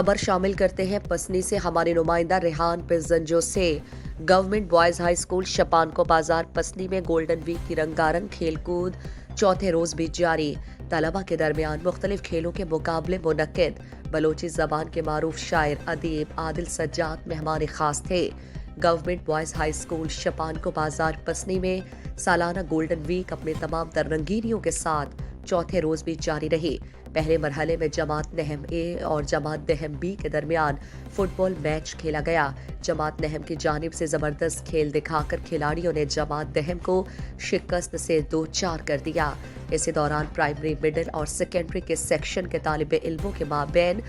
خبر شامل کرتے ہیں پسنی سے ہمارے نمائندہ ریحان پزنجو سے۔ گورنمنٹ بوائز ہائی اسکول شپان کو بازار پسنی میں گولڈن ویک کی رنگارنگ کھیل کود چوتھے روز بھی جاری۔ طلبہ کے درمیان مختلف کھیلوں کے مقابلے منعقد۔ بلوچی زبان کے معروف شاعر ادیب عادل سجاد مہمان خاص تھے۔ گورنمنٹ بوائز ہائی اسکول شپان کو بازار پسنی میں سالانہ گولڈن ویک اپنے تمام تر رنگینیوں کے ساتھ چوتھے روز بھی جاری رہی۔ پہلے مرحلے میں جماعت نہم اے اور جماعت نہم بی کے درمیان فٹ بال میچ کھیلا گیا۔ جماعت نہم کی جانب سے زبردست کھیل دکھا کر کھلاڑیوں نے جماعت نہم کو شکست سے 2-4 کر دیا۔ اسی دوران پرائمری، مڈل اور سیکنڈری کے سیکشن کے طالب علموں کے مابین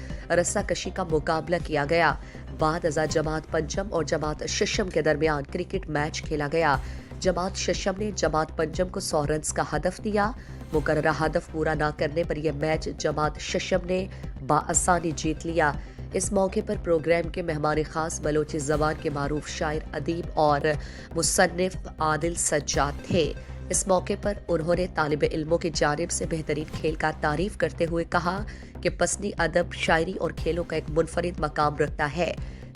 رسہ کشی کا مقابلہ کیا گیا۔ بعد ازاں جماعت پنجم اور جماعت ششم کے درمیان کرکٹ میچ کھیلا گیا۔ جماعت ششم نے جماعت پنجم کو 100 رنز کا ہدف دیا۔ مقررہ ہدف پورا نہ کرنے پر یہ میچ جماعت ششم نے بآسانی جیت لیا۔ اس موقع پر پروگرام کے مہمان خاص بلوچی زبان کے معروف شاعر، ادیب اور مصنف عادل سجاد تھے۔ اس موقع پر انہوں نے طالب علموں کی جانب سے بہترین کھیل کا تعریف کرتے ہوئے کہا کہ پسنی ادب، شاعری اور کھیلوں کا ایک منفرد مقام رکھتا ہے۔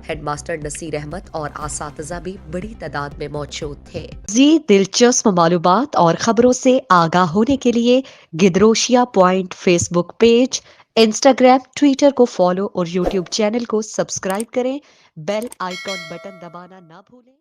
ہیڈ ماسٹر نصیر احمد اور اساتذہ بھی بڑی تعداد میں موجود تھے۔ مزید دلچسپ معلومات اور خبروں سے آگاہ ہونے کے لیے Gedrosia point Facebook page, Instagram, Twitter کو فالو اور یوٹیوب چینل کو سبسکرائب کریں۔ بیل آئیکن بٹن دبانا نہ بھولیں۔